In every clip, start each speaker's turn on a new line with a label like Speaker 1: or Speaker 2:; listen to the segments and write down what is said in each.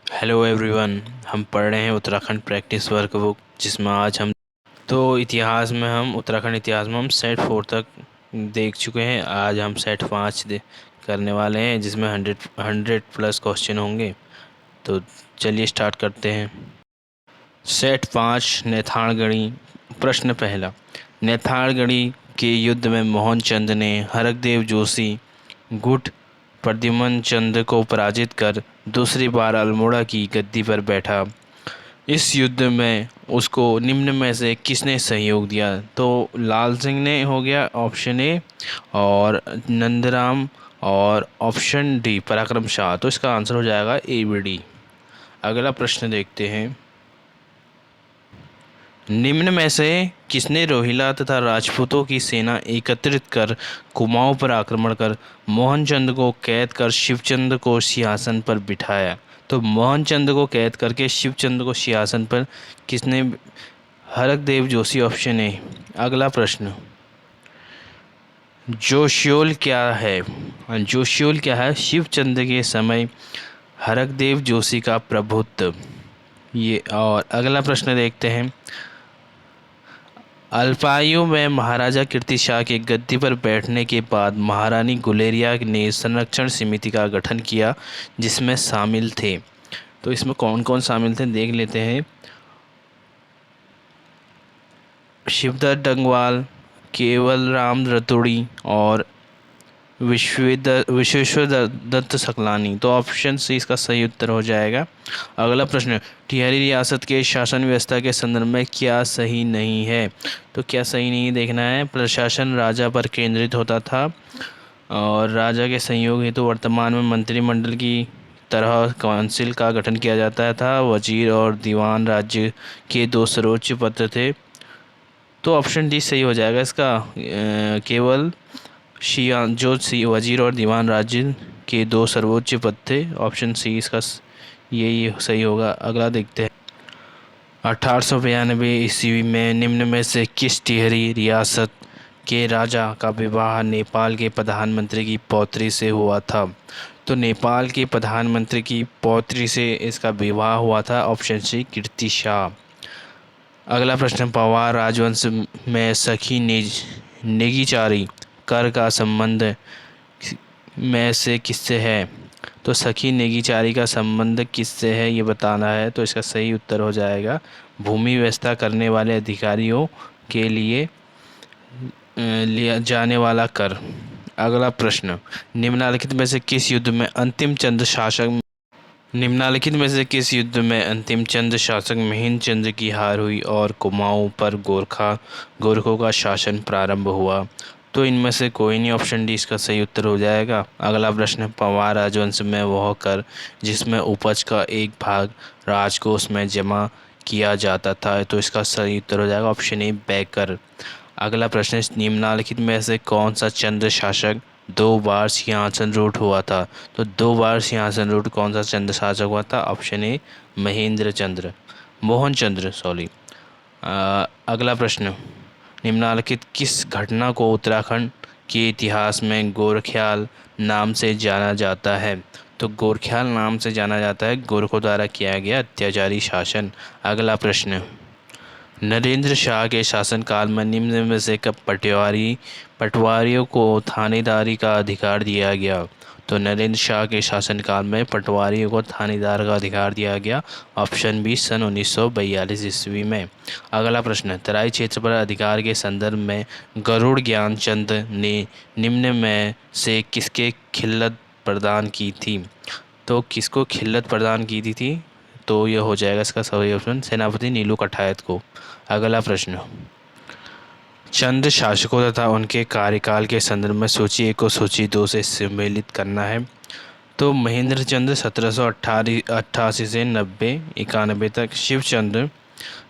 Speaker 1: Hello everyone. हम पढ़ रहे हैं उत्तराखंड प्रैक्टिस वर्कबुक, जिसमें आज हम इतिहास में हम उत्तराखंड इतिहास में हम सेट 4 तक देख चुके हैं। आज हम सेट 5 करने वाले हैं, जिसमें 100 प्लस क्वेश्चन होंगे। तो चलिए स्टार्ट करते हैं। सेट 5 नैथाणगढ़ी। प्रश्न पहला, नैथाणगढ़ी के युद्ध में मोहनचंद ने हरकदेव जोशी गुट प्रद्युम्न चंद को पराजित कर दूसरी बार अल्मोड़ा की गद्दी पर बैठा। इस युद्ध में उसको निम्न में से किसने सहयोग दिया? तो लाल सिंह ने हो गया ऑप्शन ए, और नंदराम, और ऑप्शन डी पराक्रम शाह। तो इसका आंसर हो जाएगा ए बी डी। अगला प्रश्न देखते हैं। निम्न में से किसने रोहिला तथा राजपूतों की सेना एकत्रित कर कुमाऊं पर आक्रमण कर मोहनचंद को कैद कर शिवचंद को सिंहासन पर बिठाया? तो मोहनचंद को कैद करके शिवचंद को सिंहासन पर किसने? हरकदेव जोशी, ऑप्शन ए। अगला प्रश्न, जोशियोल क्या है? जोशियोल क्या है? शिवचंद के समय हरकदेव जोशी का प्रभुत्व। ये और अगला प्रश्न देखते हैं। अल्पायु में महाराजा कीर्ति शाह के गद्दी पर बैठने के बाद महारानी गुलेरिया ने संरक्षण समिति का गठन किया, जिसमें शामिल थे। तो इसमें कौन कौन शामिल थे देख लेते हैं। शिवदत्त डंगवाल, केवल राम रतोड़ी और विश्वेश्वर दत्त सकलानी। तो ऑप्शन सी इसका सही उत्तर हो जाएगा। अगला प्रश्न, टिहरी रियासत के शासन व्यवस्था के संदर्भ में क्या सही नहीं है? तो क्या सही नहीं देखना है। प्रशासन राजा पर केंद्रित होता था और राजा के संयोग हेतु वर्तमान में मंत्रिमंडल की तरह काउंसिल का गठन किया जाता था। वजीर और दीवान राज्य के दो सर्वोच्च पद थे। तो ऑप्शन डी सही हो जाएगा इसका। केवल शिया जो सी वजीर और दीवान राज्य के दो सर्वोच्च पद थे। ऑप्शन सी इसका यही सही होगा। अगला देखते हैं। 1892 ईस्वी में निम्न में से किस टिहरी रियासत के राजा का विवाह नेपाल के प्रधानमंत्री की पौत्री से हुआ था? तो नेपाल के प्रधानमंत्री की पौत्री से इसका विवाह हुआ था। ऑप्शन सी कीर्ति शाह। अगला प्रश्न, पवार राजवंश में सखी नेगिचारी कर का संबंध में से किससे है? तो सखी नेगिचारी का संबंध किससे है ये बताना है। तो इसका सही उत्तर हो जाएगा भूमि व्यवस्था करने वाले अधिकारियों के लिए लिया जाने वाला कर। अगला प्रश्न, निम्नलिखित में से किस युद्ध में अंतिम चंद शासक निम्नलिखित में से किस युद्ध में अंतिम चंद शासक महेंद्र चंद्र की हार हुई और कुमाऊं पर गोरखों का शासन प्रारंभ हुआ? तो इनमें से कोई नहीं। ऑप्शन डी इसका सही उत्तर हो जाएगा। अगला प्रश्न, पवार राजवंश में वह कर जिसमें उपज का एक भाग राजकोष में जमा किया जाता था। तो इसका सही उत्तर हो जाएगा ऑप्शन ए बैकर। अगला प्रश्न, निम्नलिखित में से कौन सा चंद्र शासक 2 बार सिंहासन रूढ़ हुआ था? तो 2 बार सिंहासन रूढ़ कौन सा चंद्र शासक हुआ था? Option A Mohan Chandra sorry. अगला प्रश्न, निम्नलिखित किस घटना को उत्तराखंड के इतिहास में गोरख्याल नाम से जाना जाता है? तो गोरख्याल नाम से जाना जाता है गोरखों द्वारा किया गया अत्याचारी शासन। अगला प्रश्न, नरेंद्र शाह के शासनकाल में निम्न में से कब पटवारियों को थानेदारी का अधिकार दिया गया? तो नरेंद्र शाह के शासनकाल में पटवारियों को थानेदार का अधिकार दिया गया। ऑप्शन बी सन 1942 ईस्वी में। अगला प्रश्न, तराई क्षेत्र पर अधिकार के संदर्भ में गरुड़ ज्ञानचंद ने निम्न में से किसके खिल्लत प्रदान की थी? तो किसको खिल्लत प्रदान की थी? तो यह हो जाएगा इसका सही ऑप्शन सेनापति नीलू कठायत को। अगला प्रश्न, चंद शासकों तथा उनके कार्यकाल के संदर्भ में सूची 1 को सूची 2 से सम्मिलित करना है। तो महेंद्र चंद्र 1788 से 91 तक, शिवचंद्र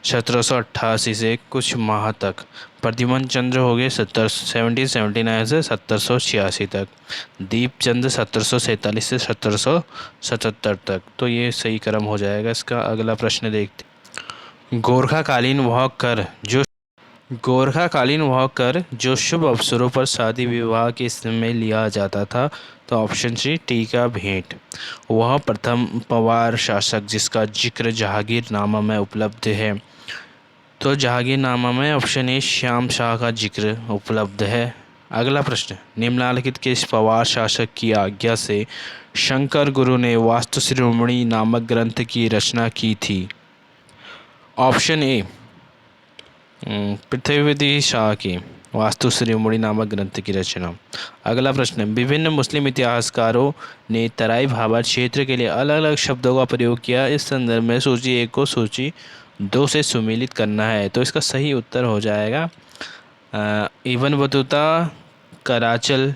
Speaker 1: 1788 से कुछ माह तक, प्रद्युम्न चंद्र हो गए 1779 से 1786 तक, दीपचंद 1747 से 1777 तक। तो ये सही क्रम हो जाएगा इसका। अगला प्रश्न देखते, गोरखाकालीन वह कर गोरखाकालीन वह कर जो शुभ अवसरों पर शादी विवाह के समय लिया जाता था। तो ऑप्शन सी टीका भेंट। वह प्रथम पवार शासक जिसका जिक्र जहांगीरनामा में उपलब्ध है। तो जहांगीरनामा में ऑप्शन ए श्याम शाह का जिक्र उपलब्ध है। अगला प्रश्न, निम्नलिखित किस पवार शासक की आज्ञा से शंकर गुरु ने वास्तु शिरोमणि नामक ग्रंथ की रचना की थी। ऑप्शन ए पृथ्वीवती शाह की वास्तु शिरोमणि नामक ग्रंथ की रचना। अगला प्रश्न, विभिन्न मुस्लिम इतिहासकारों ने तराई भाबर क्षेत्र के लिए अलग अलग शब्दों का प्रयोग किया। इस संदर्भ में सूची 1 को सूची 2 से सुमेलित करना है। तो इसका सही उत्तर हो जाएगा इब्न बतूता कराचल,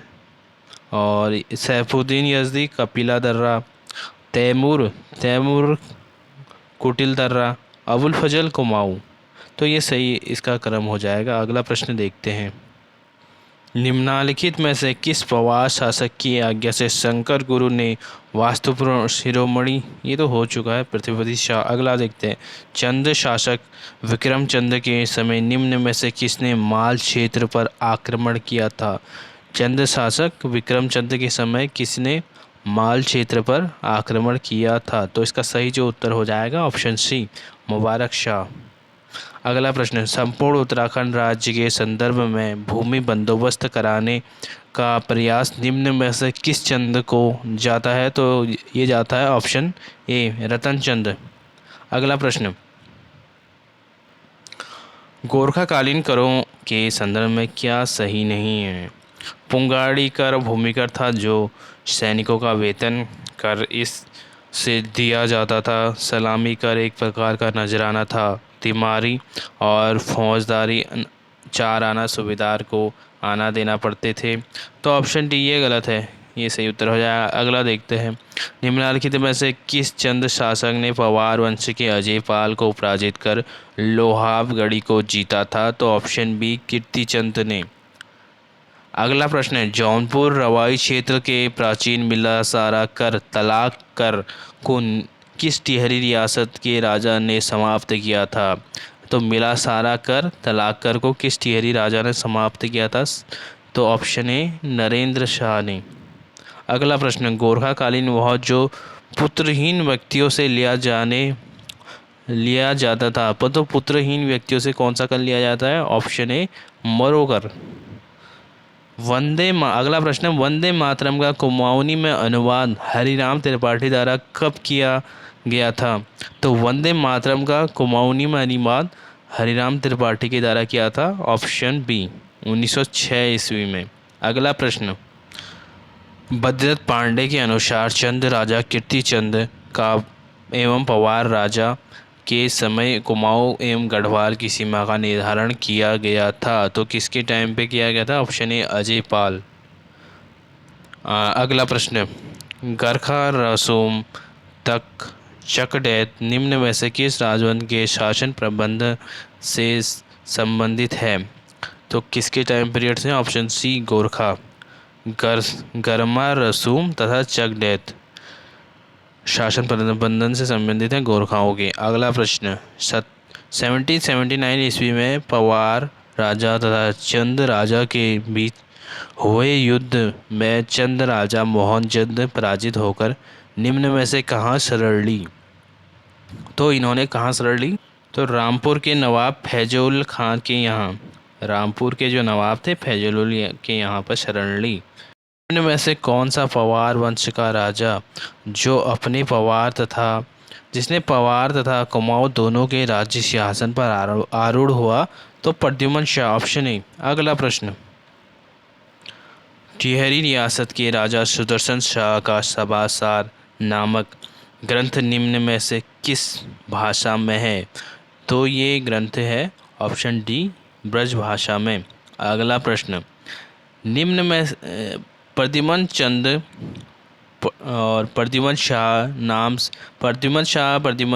Speaker 1: और सैफुद्दीन यज़दी कपिला दर्रा, तैमूर तैमूर कुटिल दर्रा, अबुल फजल कुमाऊँ। तो ये सही इसका क्रम हो जाएगा। अगला प्रश्न देखते हैं, निम्नलिखित में से किस पवार शासक की आज्ञा से शंकर गुरु ने वास्तु शिरोमणि, ये तो हो चुका है, पृथ्वीपति शाह। अगला देखते हैं, चंद शासक विक्रम चंद के समय निम्न में से किसने माल क्षेत्र पर आक्रमण किया था। चंद शासक विक्रम चंद के समय किसने माल क्षेत्र पर आक्रमण किया था। तो इसका सही जो उत्तर हो जाएगा ऑप्शन सी मुबारक शाह। अगला प्रश्न, संपूर्ण उत्तराखंड राज्य के संदर्भ में भूमि बंदोबस्त कराने का प्रयास निम्न में से किस चंद को जाता है। तो ये जाता है ऑप्शन ए रतन चंद। अगला प्रश्न, गोरखाकालीन करों के संदर्भ में क्या सही नहीं है। पुंगाड़ी कर भूमि कर था जो सैनिकों का वेतन कर इस से दिया जाता था। सलामी कर एक प्रकार का नजराना था। तिमारी और फौजदारी 4 आना सूबेदार को आना देना पड़ते थे। तो ऑप्शन डी ये गलत है, ये सही उत्तर हो जाएगा। अगला देखते हैं, निम्नलिखित में से किस चंद शासक ने पवार वंश के अजय पाल को पराजित कर लोहावगढ़ी को जीता था। तो ऑप्शन बी कीर्तिचंद ने। अगला प्रश्न है, जौनपुर रवाई क्षेत्र के प्राचीन मिलासारा कर तलाक कर को किस टिहरी रियासत के राजा ने समाप्त किया था। तो मिलासारा कर तलाक कर को किस टिहरी राजा ने समाप्त किया था। तो ऑप्शन ए नरेंद्र शाह ने। अगला प्रश्न, गोरखाकालीन वह जो पुत्रहीन व्यक्तियों से लिया जाता था। तो पुत्रहीन व्यक्तियों से कौन सा कर लिया जाता है। ऑप्शन ए मरोकर। अगला प्रश्न, वंदे मातरम का कुमाऊनी में अनुवाद हरिराम त्रिपाठी द्वारा कब किया गया था। तो वंदे मातरम का कुमाऊनी में अनुवाद हरिराम त्रिपाठी के द्वारा किया था। ऑप्शन बी 1906 ईस्वी में। अगला प्रश्न, भद्रत पांडे के अनुसार चंद राजा कीर्तिचंद का एवं पवार राजा के समय कुमाऊं एवं गढ़वाल की सीमा का निर्धारण किया गया था। तो किसके टाइम पे किया गया था। Option A Ajay Pal. अगला प्रश्न, गरखा रसूम तक चकडेत निम्न में से किस राजवंश के शासन प्रबंध से संबंधित है। तो किसके टाइम पीरियड से। Option C Gorkha. गरमा रसूम तथा चकडेत शासन प्रबंधन से संबंधित हैं गोरखाओं के। अगला प्रश्न, 1779 ईस्वी में पवार राजा तथा चंद राजा के बीच हुए युद्ध में चंद राजा मोहनचंद पराजित होकर निम्न में से कहाँ शरण ली। तो इन्होंने कहाँ शरण ली। तो रामपुर के नवाब फैजुल खान के यहाँ, रामपुर के जो नवाब थे फैजुल के यहाँ पर शरण ली। निम्न में से कौन सा पवार वंश का राजा जिसने पवार तथा कुमाऊं दोनों के राज्य सिंहासन पर आरूढ़ हुआ। तो प्रद्युम्न शाह। Option A. अगला प्रश्न, टिहरी रियासत के राजा सुदर्शन शाह का सभासार नामक ग्रंथ निम्न में से किस भाषा में है। तो ये ग्रंथ है ऑप्शन डी ब्रज भाषा में। अगला प्रश्न, निम्न में प्रद्युम्न चंद और प्रद्युम्न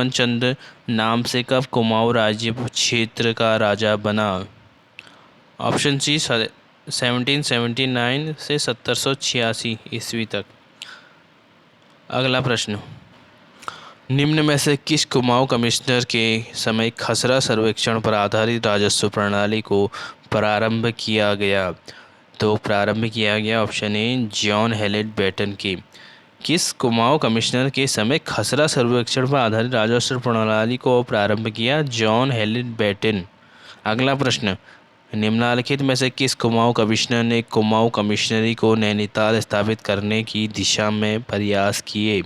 Speaker 1: चंद नाम से कब कुमाऊं राज्य क्षेत्र का राजा बना। ऑप्शन सी 1779 से 1786 ईस्वी तक। अगला प्रश्न, निम्न में से किस कुमाऊं कमिश्नर के समय खसरा सर्वेक्षण पर आधारित राजस्व प्रणाली को प्रारंभ किया गया? तो प्रारंभ किया गया option A John Hallett Batten की। किस कुमाऊं कमिश्नर के समय खसरा सर्वेक्षण पर आधारित राजस्व प्रणाली को प्रारंभ किया? John Hallett Batten. अगला प्रश्न, निम्नलिखित में से किस कुमाऊं कमिश्नर ने कुमाऊं कमिश्नरी को नैनीताल स्थापित करने की दिशा में प्रयास किए?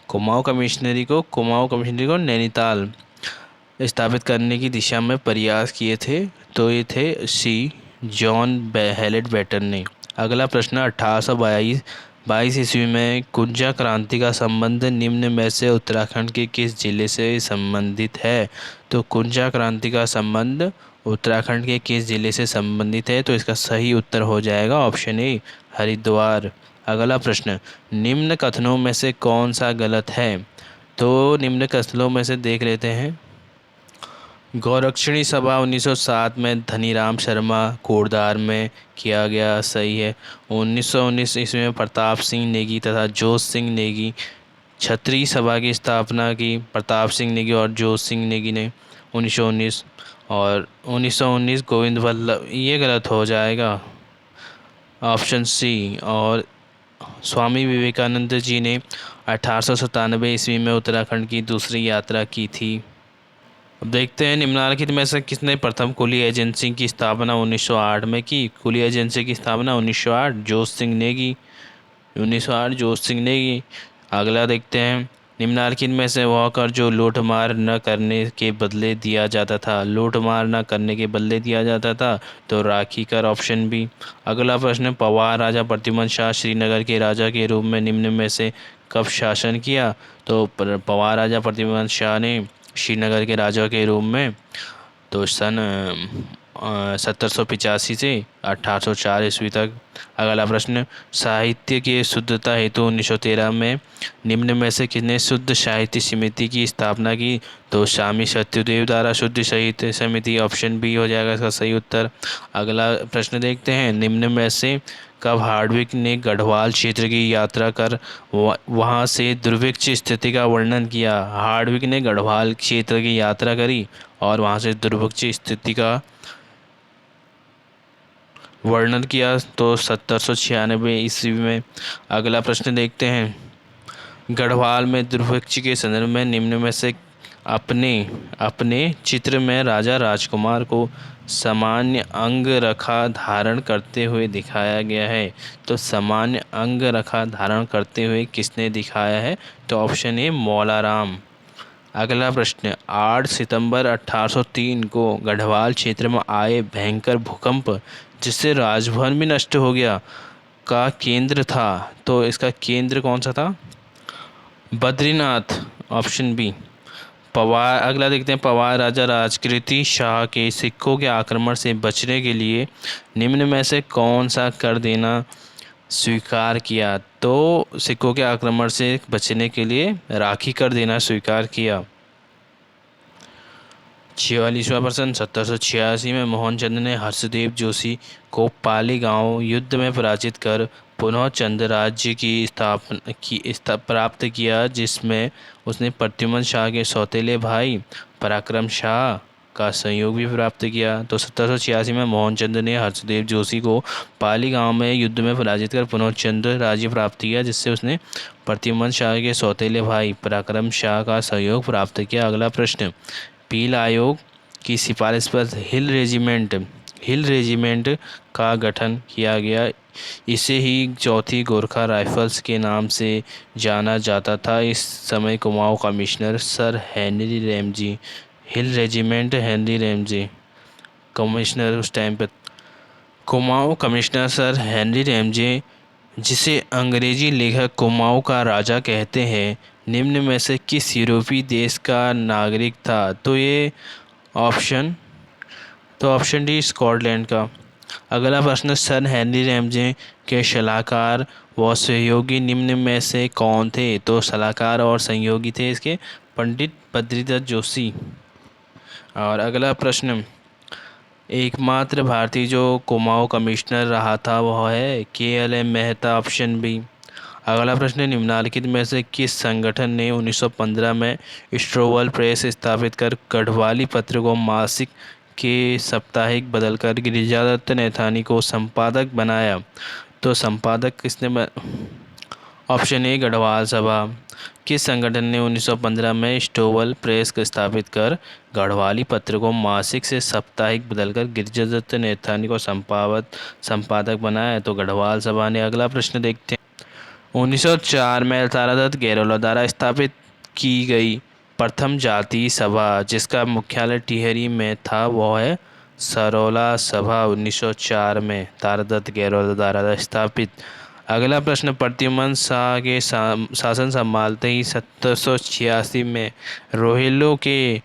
Speaker 1: कुमाऊं कमिश्नरी को नैनीताल स्थापित करने की दिशा में प्रयास किए थे, तो ये थे सी जॉन हेलेट बेटन ने। अगला प्रश्न, 1822 ईस्वी में कुंजा क्रांति का संबंध निम्न में से उत्तराखंड के किस जिले से संबंधित है? तो कुंजा क्रांति का संबंध उत्तराखंड के किस जिले से संबंधित है? तो इसका सही उत्तर हो जाएगा ऑप्शन ए हरिद्वार। अगला प्रश्न, निम्न कथनों में से कौन सा गलत है? तो निम्न कथनों में से देख लेते हैं। गौरक्षणी सभा 1907 में धनीराम शर्मा कोटद्वार में किया गया, सही है। 1919 ईस्वी में प्रताप सिंह नेगी तथा जोत सिंह नेगी क्षत्रिय सभा की स्थापना की। प्रताप सिंह नेगी और जोत सिंह नेगी ने 1919। और 1919 गोविंद वल्लभ, ये गलत हो जाएगा ऑप्शन सी। और स्वामी विवेकानंद जी ने 1897 ईस्वी में उत्तराखंड की दूसरी यात्रा की थी। अब देखते हैं निम्नलिखित में से किसने प्रथम कुली एजेंसी की स्थापना 1908 में की? कुली एजेंसी की स्थापना 1908 जोत सिंह नेगी। 1908 जोत सिंह नेगी। अगला देखते हैं, निम्नलिखित में से वह कर जो लूटमार न करने के बदले दिया जाता था? लूटमार न करने के बदले दिया जाता था, तो राखी कर ऑप्शन बी। अगला प्रश्न, पवार राजा प्रद्युमन शाह श्रीनगर के राजा के रूप में निम्न में से कब शासन किया? तो पवार राजा प्रद्युमन शाह ने श्रीनगर के राजा के रूप में तो सन 1785 से 1804 ईस्वी तक। अगला प्रश्न, साहित्य की शुद्धता हेतु 1913 में निम्न में से किसने शुद्ध साहित्य समिति की स्थापना की? तो स्वामी सत्यदेव द्वारा शुद्ध साहित्य समिति, ऑप्शन बी हो जाएगा इसका सही उत्तर। अगला प्रश्न देखते हैं, निम्न में से कब हार्डविक ने गढ़वाल क्षेत्र की यात्रा कर वहां से दुर्भिक्ष स्थिति का वर्णन किया? हार्डविक ने गढ़वाल क्षेत्र की यात्रा करी और वहां से दुर्भिक्ष स्थिति का वर्णन किया, तो 1796 ईस्वी में। अगला प्रश्न देखते हैं, गढ़वाल में दुर्भिक्ष के संदर्भ में निम्न में से अपने अपने चित्र में राजा राजकुमार को सामान्य अंग रखा धारण करते हुए दिखाया गया है? तो सामान्य अंग रखा धारण करते हुए किसने दिखाया है? तो ऑप्शन ए मौलाराम। अगला प्रश्न, 8 सितंबर 1803 को गढ़वाल क्षेत्र में आए भयंकर भूकंप जिससे राजभवन भी नष्ट हो गया का केंद्र था? तो इसका केंद्र कौन सा था? Badrinath, option B. पवार, अगला देखते हैं, पवार राजा राजकृति शाह के सिखों के आक्रमण से बचने के लिए निम्न में से कौन सा कर देना स्वीकार किया? तो सिखों के आक्रमण से बचने के लिए राखी कर देना स्वीकार किया। 46वां प्रश्न, 1786 में मोहनचंद ने हर्षदेव जोशी को पाली गांव युद्ध में पराजित कर पुनः चंद राज्य की स्थापना प्राप्त किया, जिसमें उसने प्रद्युमन शाह के सौतेले भाई पराक्रम शाह का सहयोग भी प्राप्त किया। तो 1786 में मोहनचंद ने हर्षदेव जोशी को पाली गांव में युद्ध में पराजित कर पुनः चंद राज्य प्राप्त किया, जिससे उसने प्रद्युमन शाह के सौतेले भाई पराक्रम शाह का सहयोग प्राप्त किया। अगला प्रश्न, पील आयोग की सिफारिश पर हिल रेजिमेंट का गठन किया गया। इसे ही चौथी गोरखा राइफल्स के नाम से जाना जाता था। इस समय Kumaon commissioner sir Henry Ramsay, hill regiment Henry Ramsay commissioner उस टाइम पर। Kumaon commissioner sir Henry Ramsay, जिसे अंग्रेजी लेखक कुमाऊं का राजा कहते हैं, निम्न में से किस यूरोपीय देश का नागरिक था? तो ये ऑप्शन डी स्कॉटलैंड का। अगला प्रश्न, सर हेनरी रैमजे के सलाहकार व सहयोगी निम्न में से कौन थे? तो सलाहकार और सहयोगी थे इसके पंडित बद्रीदत्त जोशी। और अगला प्रश्न, एकमात्र भारतीय जो कुमाऊं कमिश्नर रहा था वह है KLM मेहता, ऑप्शन बी। अगला प्रश्न है, निम्नलिखित में से किस संगठन ने 1915 में स्ट्रोवल प्रेस स्थापित कर गढ़वाली पत्र को मासिक के साप्ताहिक बदलकर गिरिजादत्त नैथानी को संपादक बनाया? तो संपादक किसने ऑप्शन ए गढ़वाल सभा। किस संगठन ने 1915 में स्टोवल प्रेस को स्थापित कर गढ़वाली पत्र को मासिक से साप्ताहिक बदलकर गिरिजादत्त नैथानी को संपादक बनाया? तो गढ़वाल सभा ने। अगला प्रश्न देखते हैं, 1904 में तारादत्त गैरोला द्वारा स्थापित की गई प्रथम जातीय सभा जिसका मुख्यालय टिहरी में था वह है सरोला सभा। 1904 में तारादत्त गैरोला द्वारा स्थापित। अगला प्रश्न, प्रद्युमन शाह के शासन संभालते ही 1786 में रोहिलों के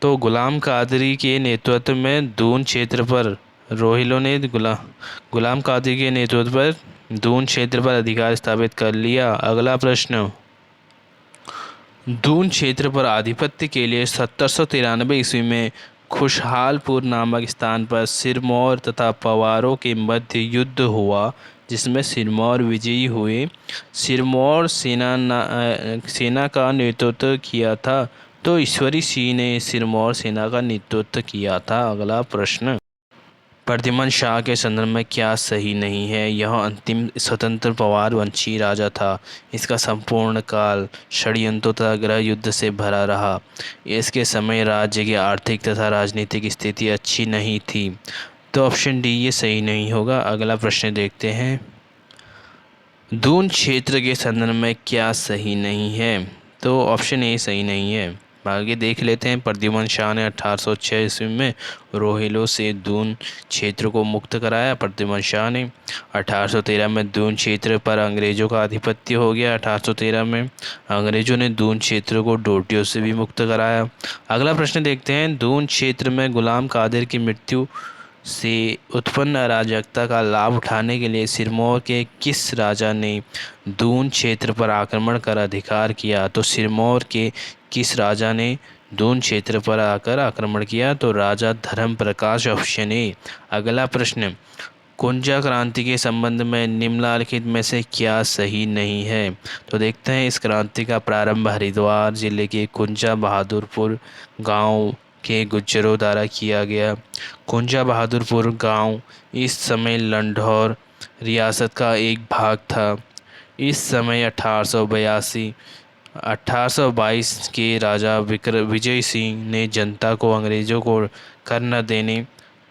Speaker 1: तो गुलाम कादरी के नेतृत्व में दून क्षेत्र पर रोहिलों ने गुलाम कादरी के नेतृत्व पर दून क्षेत्र पर अधिकार स्थापित कर लिया। अगला प्रश्न, दून क्षेत्र पर आधिपत्य के लिए 1793 ईस्वी में खुशहालपुर नामक स्थान पर सिरमौर तथा पवारों के मध्य युद्ध हुआ जिसमें सिरमौर विजयी हुए। सिरमौर सेना का नेतृत्व किया था तो ईश्वरी सिंह ने सिरमौर सेना का नेतृत्व किया था। अगला प्रश्न, प्रद्युमन शाह के संदर्भ में क्या सही नहीं है? यह अंतिम स्वतंत्र पवार वंशी राजा था। इसका संपूर्ण काल षड्यंत्रों तथा गृह युद्ध से भरा रहा। इसके समय राज्य की आर्थिक तथा राजनीतिक स्थिति अच्छी नहीं थी। तो ऑप्शन डी ये सही नहीं होगा। अगला प्रश्न देखते हैं, दून क्षेत्र के संदर्भ में क्या सही नहीं है? तो ऑप्शन ए सही नहीं है। आगे देख लेते हैं, प्रद्युमन शाह ने 1806 ईस्वी में रोहिलों से दून क्षेत्र को मुक्त कराया। प्रद्युमन शाह ने 1813 में दून क्षेत्र पर अंग्रेजों का आधिपत्य हो गया। 1813 में अंग्रेजों ने दून क्षेत्र को डोटियों से भी मुक्त कराया। अगला प्रश्न देखते हैं, दून क्षेत्र में गुलाम कादिर की मृत्यु से उत्पन्न अराजकता का लाभ उठाने के लिए सिरमौर के किस राजा ने दून क्षेत्र पर आक्रमण कर अधिकार किया? तो सिरमौर के किस राजा ने दून क्षेत्र पर आकर आक्रमण किया? तो राजा धर्म प्रकाश, ऑप्शन ए। अगला प्रश्न, कुंजा क्रांति के संबंध में निम्नलिखित में से क्या सही नहीं है? तो देखते हैं, इस क्रांति का प्रारंभ हरिद्वार जिले के कुंजा बहादुरपुर गांव के गुज्जरों द्वारा किया गया। कुंजा बहादुरपुर गांव इस समय लंढौर रियासत का एक भाग था। इस समय 1822 के राजा विजय सिंह ने जनता को अंग्रेजों को कर न देने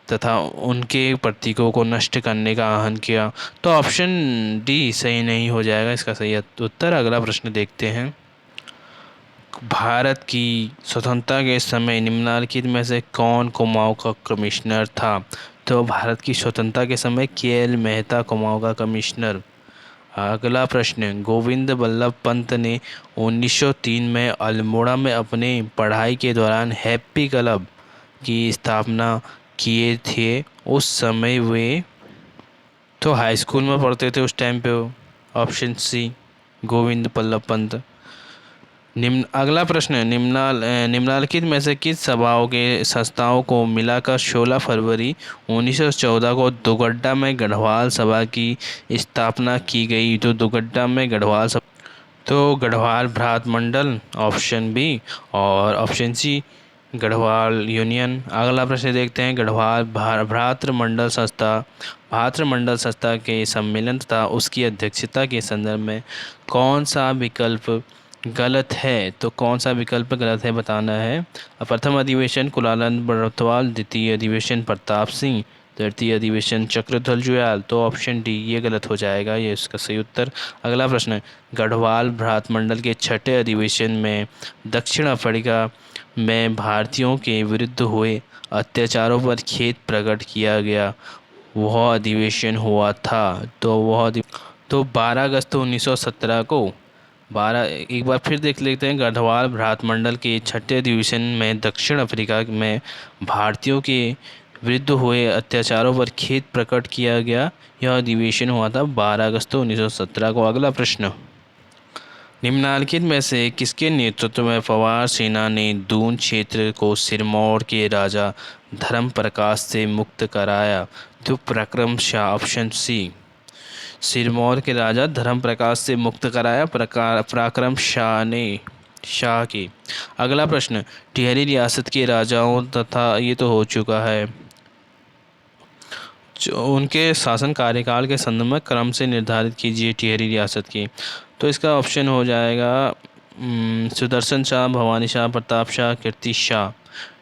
Speaker 1: तथा उनके प्रतीकों को नष्ट करने का आह्वान किया। तो ऑप्शन डी सही नहीं हो जाएगा इसका सही उत्तर। अगला प्रश्न देखते हैं, भारत की स्वतंत्रता के समय निम्नलिखित में से कौन कुमाऊं का कमिश्नर था? तो भारत की स्वतंत्रता के समय के.एल. मेहता कुमाऊं का कमिश्नर। अगला प्रश्न, गोविंद बल्लभ पंत ने 1903 में अल्मोड़ा में अपने पढ़ाई के दौरान हैप्पी क्लब की स्थापना किए थे। उस समय वे तो हाई स्कूल में पढ़ते थे उस टाइम पे। Option C Govind Ballabh Pant. अगला प्रश्न, निम्नलिखित में से किस सभाओं के संस्थाओं को मिलाकर 16 फरवरी 1914 को दुगड्डा में गढ़वाल सभा की स्थापना की गई? तो दुगड्डा में गढ़वाल सभा तो गढ़वाल भ्रात मंडल, ऑप्शन बी, और ऑप्शन सी गढ़वाल यूनियन। अगला प्रश्न देखते हैं, गढ़वाल भ्रातृ मंडल संस्था के सम्मेलन तथा उसकी अध्यक्षता के संदर्भ में कौन सा विकल्प गलत है? तो कौन सा विकल्प गलत है बताना है। प्रथम अधिवेशन कुलानंद बड़ौतवाल, द्वितीय अधिवेशन प्रताप सिंह, तृतीय अधिवेशन चक्रधर जुयाल। तो ऑप्शन डी ये गलत हो जाएगा, ये इसका सही उत्तर। अगला प्रश्न, गढ़वाल भ्रात मंडल के छठे अधिवेशन में दक्षिण अफ्रीका में भारतीयों के विरुद्ध हुए अत्याचारों पर खेद प्रकट किया गया, वह अधिवेशन हुआ था। तो 12 अगस्त 1917 को एक बार फिर देख लेते हैं, गढ़वाल भ्रात मंडल के छठे अधिवेशन में दक्षिण अफ्रीका में भारतीयों के विरुद्ध हुए अत्याचारों पर खेद प्रकट किया गया, यह अधिवेशन हुआ था 12 अगस्त 1917 को। अगला प्रश्न, निम्नलिखित में से किसके नेतृत्व में पवार सेना ने दून क्षेत्र को सिरमौर के राजा धर्म प्रकाश से मुक्त कराया? तो पराक्रम शाह, ऑप्शन सी। सिरमौर के राजा धर्मप्रकाश से मुक्त कराया पराक्रम शाह की। अगला प्रश्न, टिहरी रियासत के राजाओं तथा, ये तो हो चुका है, जो उनके शासन कार्यकाल के संदर्भ में क्रम से निर्धारित कीजिए टिहरी रियासत की। तो इसका ऑप्शन हो जाएगा सुदर्शन शाह, भवानी शाह, प्रताप शाह, कीर्ति शाह।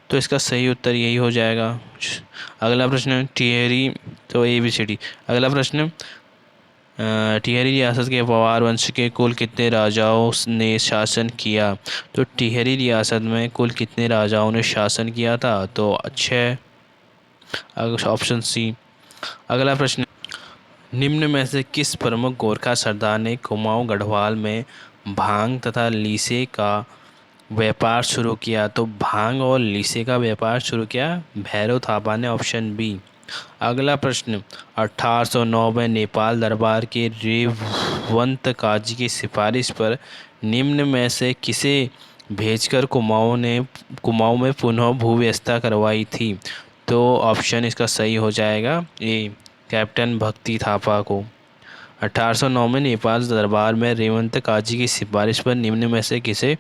Speaker 1: तो इसका सही उत्तर यही हो जाएगा। अगला प्रश्न, टिहरी, तो ABCD। अगला प्रश्न, टिहरी रियासत के पवार वंश के कुल कितने राजाओं ने शासन किया? तो टिहरी रियासत में कुल कितने राजाओं ने शासन किया था? तो 6, ऑप्शन सी। अगला प्रश्न, निम्न में से किस प्रमुख गोरखा सरदार ने कुमाऊं गढ़वाल में भांग तथा लीसे का व्यापार शुरू किया? तो भांग और लीसे का व्यापार शुरू किया भैरव थापा ने, ऑप्शन बी। अगला प्रश्न, 1809 में नेपाल दरबार के रेवंत काजी की सिफारिश पर निम्न में से किसे भेजकर कुमाऊं में पुनः भूव्यवस्था करवाई थी? तो ऑप्शन इसका सही हो जाएगा ए, कैप्टन भक्ति थापा को। 1809 में नेपाल दरबार में रेवंत काजी की सिफारिश पर निम्न में से किसे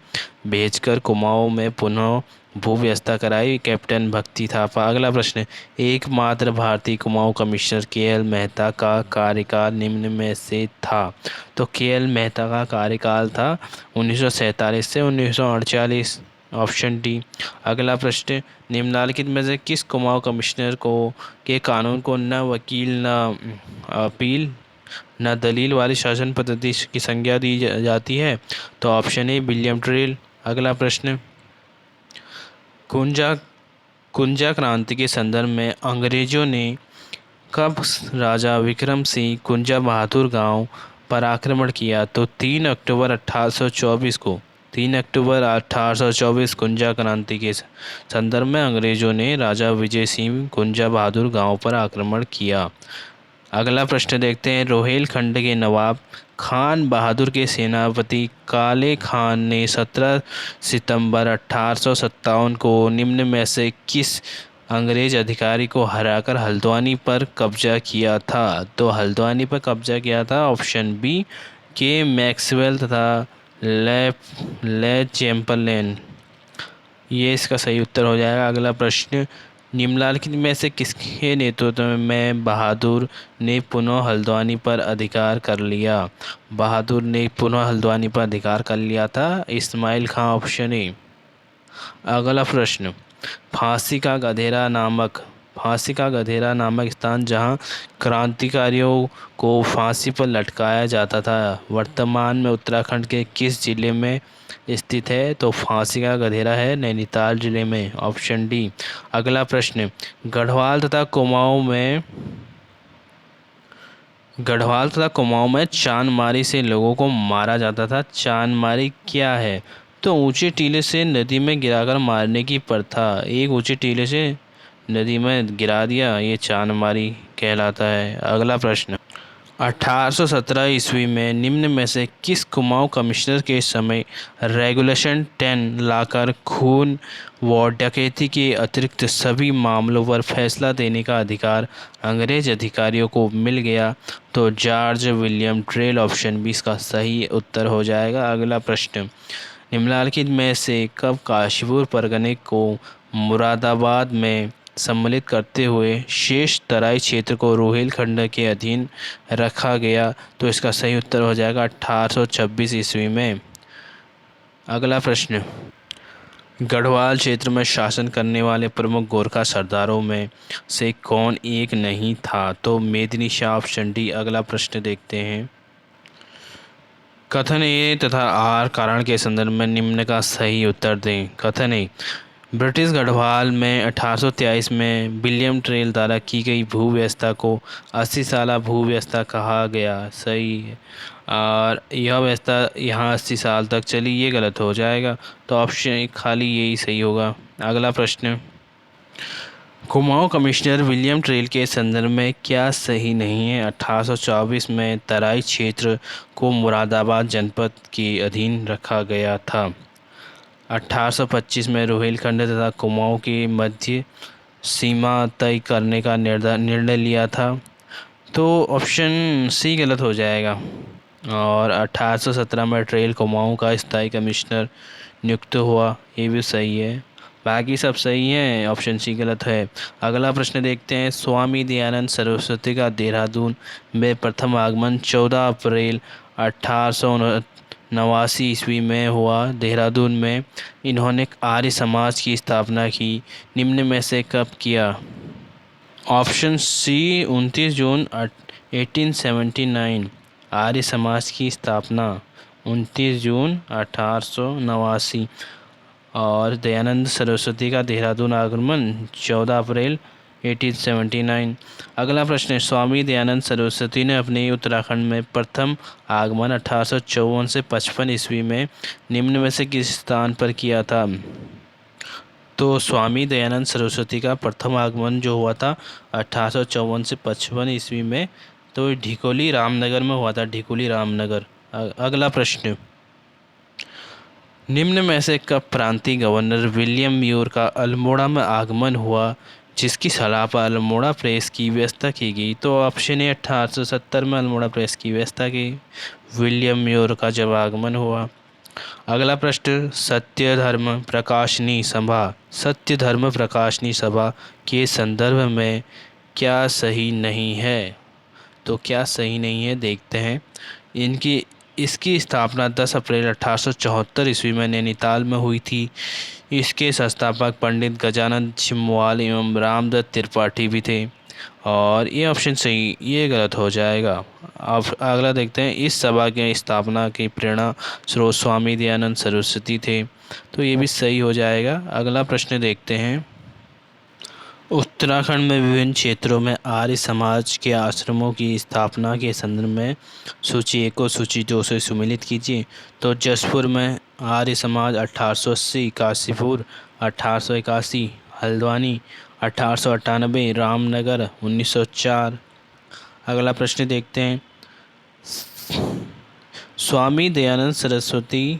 Speaker 1: भेजकर कुमाऊं में पुनः भूव्यवस्था कराई? कैप्टन भक्ति थापा। अगला प्रश्न, एकमात्र भारतीय कुमाऊं कमिश्नर KL मेहता का कार्यकाल निम्न में से था? तो KL मेहता का कार्यकाल था 1947 से 1948, ऑप्शन डी। अगला प्रश्न, निम्नलिखित में से किस कुमाऊं कमिश्नर के कानून को न वकील, न अपील, न दलील वाली शासन पद्धति की संज्ञा दी जाती है? तो ऑप्शन ए, विलियम ट्रेल। अगला प्रश्न, कुंजा क्रांति के संदर्भ में अंग्रेजों ने कब राजा विक्रम सिंह कुंजा बहादुर गांव पर आक्रमण किया? तो 3 अक्टूबर 1824 को। 3 अक्टूबर 1824 कुंजा क्रांति के संदर्भ में अंग्रेजों ने राजा विजय सिंह कुंजा बहादुर गांव पर आक्रमण किया। अगला प्रश्न देखते हैं, रोहेलखंड के नवाब खान बहादुर के सेनापति काले खान ने 17 सितंबर 1857 को निम्न में से किस अंग्रेज अधिकारी को हराकर हल्द्वानी पर कब्जा किया था? तो हल्द्वानी पर कब्जा किया था, ऑप्शन बी, के मैक्सवेल तथा ले चैम्बरलेन। ये इसका सही उत्तर हो जाएगा। अगला प्रश्न, निम्नलिखित में से किसके नेतृत्व में बहादुर ने पुनः हल्द्वानी पर अधिकार कर लिया? बहादुर ने पुनः हल्द्वानी पर अधिकार कर लिया था इस्माइल खां, ऑप्शन ए। अगला प्रश्न, फांसी का गधेरा नामक स्थान जहां क्रांतिकारियों को फांसी पर लटकाया जाता था, वर्तमान में उत्तराखंड के किस जिले में स्थित है? तो फांसी का गधेरा है नैनीताल जिले में, ऑप्शन डी। अगला प्रश्न, गढ़वाल तथा कुमाऊं में चांदमारी से लोगों को मारा जाता था। चांदमारी क्या है? तो ऊंचे टीले से नदी में गिराकर मारने की प्रथा। एक ऊंचे टीले से नदी में गिरा दिया, ये चांदमारी कहलाता है। अगला प्रश्न, 1817 ईस्वी में निम्न में से किस कुमाऊं कमिश्नर के समय रेगुलेशन 10 लाकर खून व डकैती के अतिरिक्त सभी मामलों पर फैसला देने का अधिकार अंग्रेज अधिकारियों को मिल गया? तो George William Traill, option B इसका सही उत्तर हो जाएगा। अगला प्रश्न, निम्नलिखित में से कब काशीपुर परगने को मुरादाबाद में सम्मिलित करते हुए शेष तराई क्षेत्र को रोहिलखंड के अधीन रखा गया? तो इसका सही उत्तर हो जाएगा 1826 ईस्वी में। अगला प्रश्न, गढ़वाल क्षेत्र में शासन करने वाले प्रमुख गोरखा सरदारों में से कौन एक नहीं था? तो मेदिनी शाह, ऑप्शन डी। अगला प्रश्न देखते हैं, कथन ए तथा आर कारण के संदर्भ में निम्न का सही उत्तर दें। कथन ए, ब्रिटिश गढ़वाल में 1823 में विलियम ट्रेल द्वारा की गई भू व्यवस्था को 80 साला भू व्यवस्था कहा गया, सही है। और यह व्यवस्था यहाँ 80 साल तक चली, ये गलत हो जाएगा। तो ऑप्शन खाली यही सही होगा। अगला प्रश्न, कुमाऊं कमिश्नर विलियम ट्रेल के संदर्भ में क्या सही नहीं है? 1824 में तराई क्षेत्र को मुरादाबाद जनपद के अधीन रखा गया था। 1825 में रोहिलखंड तथा कुमाऊं की मध्य सीमा तय करने का निर्णय लिया था। तो ऑप्शन सी गलत हो जाएगा। और 1817 में ट्रेल कुमाऊं का स्थायी कमिश्नर नियुक्त हुआ, ये भी सही है। बाकी सब सही है, ऑप्शन सी गलत है। अगला प्रश्न देखते हैं। स्वामी दयानंद सरस्वती का देहरादून में प्रथम आगमन 14 अप्रैल 1889 में हुआ। देहरादून में इन्होंने आर्य समाज की स्थापना की, निम्न में से कब किया? ऑप्शन सी 29 जून 1879, आर्य समाज की स्थापना 29 जून 1889। और दयानंद सरस्वती का देहरादून आगमन 14 अप्रैल 1879। अगला प्रश्न है। स्वामी दयानंद सरस्वती ने अपने उत्तराखंड में प्रथम आगमन 1854 से 55 ईस्वी में निम्न में से किस स्थान पर किया था? तो स्वामी दयानंद सरस्वती का प्रथम आगमन जो हुआ था 1854 से 55 ईस्वी में, तो ढिकोली रामनगर में हुआ था, ढिकोली रामनगर। अगला प्रश्न। निम्न में से कब प्रांतीय गवर्नर विलियम म्यूर का अल्मोड़ा में आगमन हुआ, जिसकी सलाह पर अल्मोड़ा प्रेस की व्यवस्था की गई? तो ऑप्शन ए 1870 में अल्मोड़ा प्रेस की व्यवस्था की विलियम म्यूर का जब आगमन हुआ। अगला प्रश्न। सत्य धर्म प्रकाशनी सभा, सत्य धर्म प्रकाशनी सभा के संदर्भ में क्या सही नहीं है? तो क्या सही नहीं है देखते हैं। इसकी स्थापना 10 अप्रैल 1874 ईस्वी में नैनीताल में हुई थी। इसके संस्थापक पंडित गजानन छिमवाल एवं रामदत्त त्रिपाठी भी थे। और ये ऑप्शन सही, ये गलत हो जाएगा। अब अगला देखते हैं। इस सभा की स्थापना की प्रेरणा स्रोत स्वामी दयानंद सरस्वती थे, तो ये भी सही हो जाएगा। अगला प्रश्न देखते हैं। उत्तराखंड में विभिन्न क्षेत्रों में आर्य समाज के आश्रमों की स्थापना के संदर्भ में सूची 1 को सूची 2 से सुमेलित कीजिए। तो जसपुर में आर्य समाज 1880, काशीपुर 1881, हल्द्वानी 1898, रामनगर 1904। अगला प्रश्न देखते हैं। स्वामी दयानंद सरस्वती।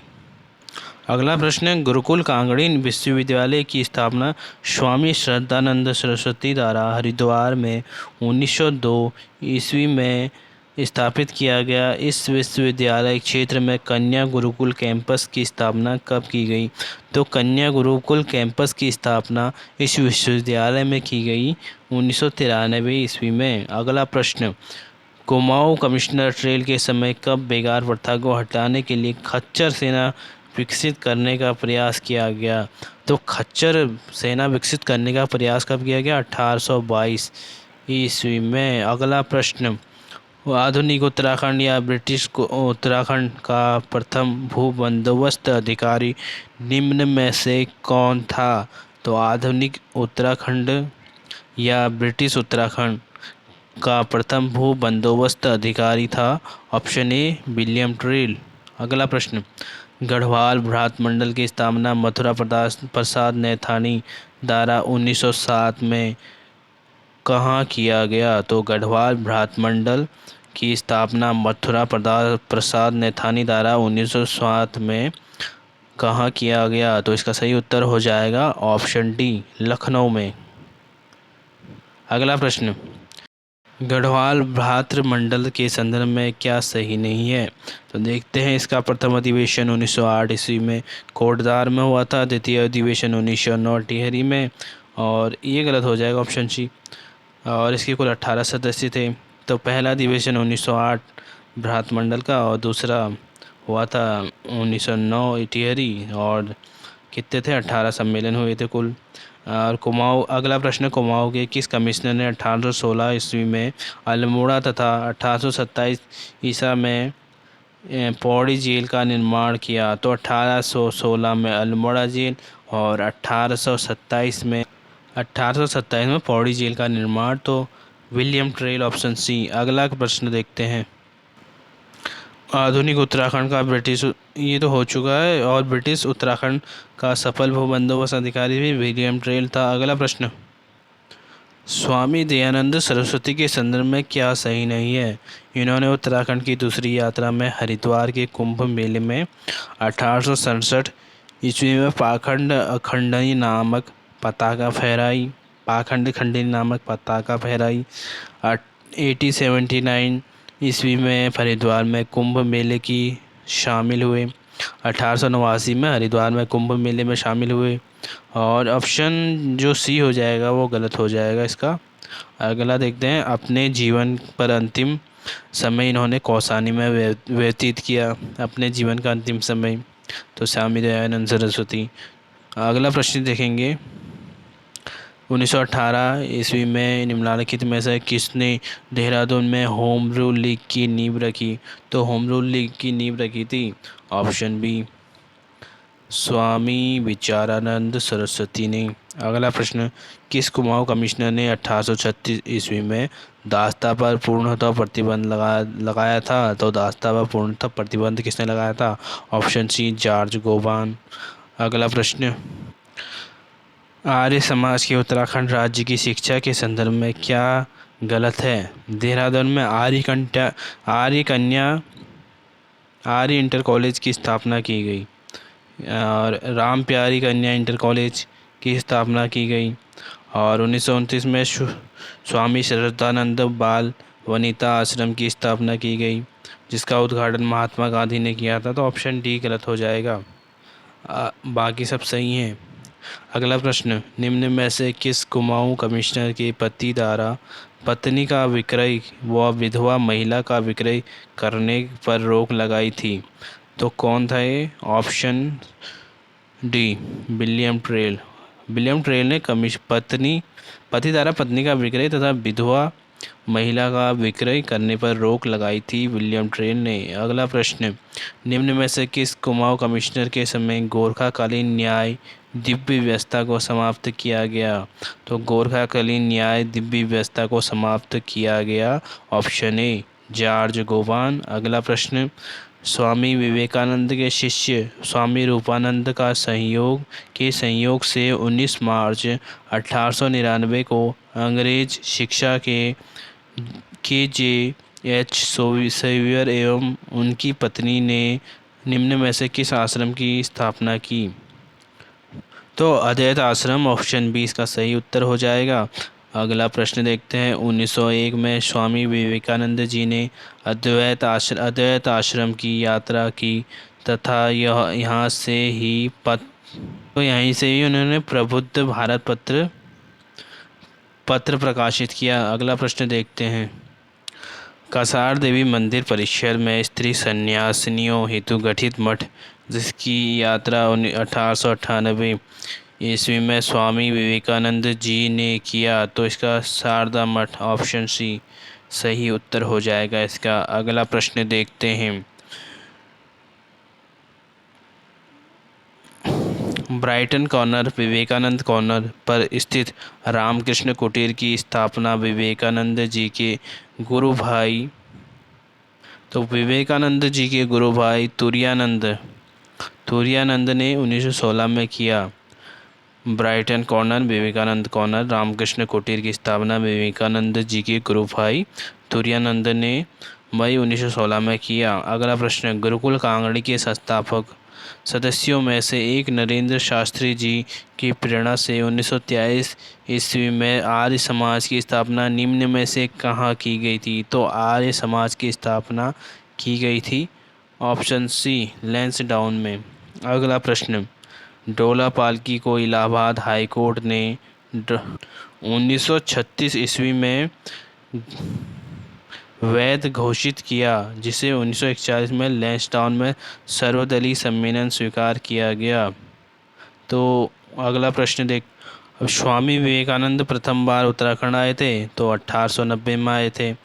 Speaker 1: अगला प्रश्न है। गुरुकुल कांगड़ी विश्वविद्यालय की स्थापना स्वामी श्रद्धानंद सरस्वती द्वारा हरिद्वार में 1902 ईस्वी में स्थापित किया गया। इस विश्वविद्यालय क्षेत्र में कन्या गुरुकुल कैंपस की स्थापना कब की गई? तो कन्या गुरुकुल कैंपस की स्थापना इस विश्वविद्यालय में की गई 1993 ईस्वी में। अगला प्रश्न। कुमाऊं कमिश्नर ट्रेल के समय कब बेगार प्रथा को हटाने के लिए खच्चर सेना विकसित करने का प्रयास किया गया? तो खच्चर सेना विकसित करने का प्रयास कब किया गया? 1822 ईस्वी में। अगला प्रश्न। आधुनिक उत्तराखंड या ब्रिटिश उत्तराखंड का प्रथम भू बंदोबस्त अधिकारी निम्न में से कौन था? तो आधुनिक उत्तराखंड या ब्रिटिश उत्तराखंड का प्रथम भू बंदोबस्त अधिकारी था ऑप्शन ए विलियम ट्रेल। अगला प्रश्न। गढ़वाल भ्रात मंडल की स्थापना मथुरा प्रसाद नैथानी द्वारा 1907 में कहाँ किया गया? तो गढ़वाल भ्रात मंडल की स्थापना मथुरा प्रसाद नैथानी द्वारा 1907 में कहाँ किया गया? तो इसका सही उत्तर हो जाएगा ऑप्शन डी, लखनऊ में। अगला प्रश्न। गढ़वाल भ्रातृ मंडल के संदर्भ में क्या सही नहीं है? तो देखते हैं। इसका प्रथम अधिवेशन 1908 ईस्वी में कोटद्वार में हुआ था, द्वितीय अधिवेशन 1909 टिहरी में, और ये गलत हो जाएगा ऑप्शन सी। और इसके कुल 18 सदस्य थे। तो पहला अधिवेशन 1908 भ्रात मंडल का, और दूसरा हुआ था 1909 टिहरी, और कितने थे? 18 सम्मेलन हुए थे कुल। और कुमाऊं। अगला प्रश्न। कुमाऊं के किस कमिश्नर ने 1816 ईस्वी में अल्मोड़ा तथा 1827 ईसा में पौड़ी जेल का निर्माण किया? तो 1816 में अल्मोड़ा जेल और 1827 में पौड़ी जेल का निर्माण, तो विलियम ट्रेल ऑप्शन सी। अगला प्रश्न देखते हैं। आधुनिक उत्तराखंड का ब्रिटिश, ये तो हो चुका है, और ब्रिटिश उत्तराखंड का सफल भू बंदोबस्त अधिकारी भी विलियम ट्रेल था। अगला प्रश्न। स्वामी दयानंद सरस्वती के संदर्भ में क्या सही नहीं है? इन्होंने उत्तराखंड की दूसरी यात्रा में हरिद्वार के कुंभ मेले में 1867 ईस्वी में पाखंड खंडनी नामक पताका फहराई। 1879 ईस्वी में हरिद्वार में कुंभ मेले की शामिल हुए। 1889 में हरिद्वार में कुंभ मेले में शामिल हुए। और ऑप्शन जो सी हो जाएगा वो गलत हो जाएगा इसका। अगला देखते हैं, अपने जीवन पर अंतिम समय इन्होंने कौसानी में व्यतीत किया। अपने जीवन का अंतिम समय, तो स्वामी दयानंद सरस्वती। अगला प्रश्न देखेंगे, 1918 ईस्वी में निम्नलिखित में से किसने देहरादून में होम रूल लीग की नींव रखी? तो होम रूल लीग की नींव रखी थी ऑप्शन बी, स्वामी विचारानंद सरस्वती ने। अगला प्रश्न, किस कुमाऊं कमिश्नर ने 1836 ईस्वी में दास्ता पर पूर्णतः प्रतिबंध लगाया था? तो दास्ता पर पूर्णतः प्रतिबंध किसने लगाया था? Option C, George Goban. अगला प्रश्न, आर्य समाज के उत्तराखंड राज्य की शिक्षा के संदर्भ में क्या गलत है? देहरादून में आर्य इंटर कॉलेज की स्थापना की गई और राम प्यारी कन्या इंटर कॉलेज की स्थापना की गई। और 1929 में स्वामी श्रद्धानंद बाल वनिता आश्रम की स्थापना की गई, जिसका उद्घाटन महात्मा गांधी ने किया था। तो ऑप्शन डी गलत हो जाएगा, बाकी सब सही हैं। अगला प्रश्न, निम्न में से किस कुमाऊं कमिश्नर के पति द्वारा पत्नी का विक्रय व विधवा महिला का विक्रय करने पर रोक लगाई थी? तो कौन था ये? Option D, William trail. William trail ने पति द्वारा पत्नी का विक्रय तथा विधवा महिला का विक्रय करने पर रोक लगाई थी, विलियम ट्रेल ने। अगला प्रश्न, निम्न में से किस कुमाऊं कमिश्नर के समय गोरखाकालीन न्याय दिव्य व्यवस्था को समाप्त किया गया? तो गोरखाकालीन न्याय दिव्य व्यवस्था को समाप्त किया गया, ऑप्शन ए, जॉर्ज गोबान। अगला प्रश्न, स्वामी विवेकानंद के शिष्य स्वामी रूपानंद का संयोग से 19 मार्च 1899 को अंग्रेज शिक्षा के जे एच सेवियर एवं उनकी पत्नी ने निम्न में से किस आश्रम की स्थापना की? तो अद्वैत आश्रम, ऑप्शन बी इसका सही उत्तर हो जाएगा। अगला प्रश्न देखते हैं, 1901 में स्वामी विवेकानंद जी ने अद्वैत आश्रम की यात्रा की तथा यहाँ से ही उन्होंने प्रबुद्ध भारत पत्र प्रकाशित किया। अगला प्रश्न देखते हैं, कसार देवी मंदिर परिसर में स्त्री सन्यासिनियों हेतु गठित मठ जिसकी यात्रा 1898 ईस्वी में स्वामी विवेकानंद जी ने किया, तो इसका शारदा मठ, ऑप्शन सी सही उत्तर हो जाएगा इसका। अगला प्रश्न देखते हैं, ब्राइटन कॉर्नर विवेकानंद कॉर्नर पर स्थित रामकृष्ण कुटीर की स्थापना विवेकानंद जी के गुरु भाई तुरानंद ने 1916 में किया। Brighton corner Vivekananda corner Ramakrishna Kutir की स्थापना विवेकानंद जी के गुरु भाई तुरानंद ने मई 1916 में किया। अगला प्रश्न, गुरुकुल कांगड़ी के संस्थापक सदस्यों में से एक नरेंद्र शास्त्री जी की प्रेरणा से 1923 ईस्वी में आर्य समाज की स्थापना निम्न में से कहाँ की गई थी? तो आर्य समाज की स्थापना की गई थी, ऑप्शन सी, लैंसडाउन में। अगला प्रश्न, डोला पालकी को इलाहाबाद हाई कोर्ट ने 1936 ईस्वी में वैध घोषित किया, जिसे 1941 में लैंसडाउन में सर्वदलीय सम्मेलन स्वीकार किया गया। तो अगला प्रश्न देख, स्वामी विवेकानंद प्रथम बार उत्तराखंड आए थे? तो 1890 में आए थे।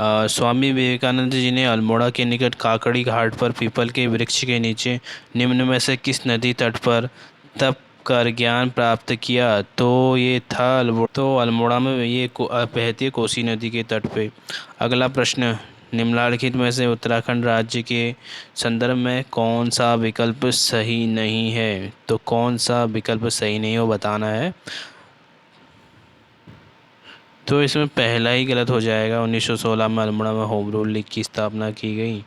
Speaker 1: स्वामी विवेकानंद जी ने अल्मोड़ा के निकट काकड़ी घाट पर पीपल के वृक्ष के नीचे निम्न में से किस नदी तट पर तप कर ज्ञान प्राप्त किया? तो ये था अल्मोड़ा में ये बहती है कोसी नदी के तट पे। अगला प्रश्न, निम्नलिखित में से उत्तराखंड राज्य के संदर्भ में कौन सा विकल्प सही नहीं है? तो कौन सा विकल्प सही नहीं हो बताना है। तो इसमें पहला ही गलत हो जाएगा, 1916 में अल्मोड़ा में होम रूल लीग की स्थापना की गई।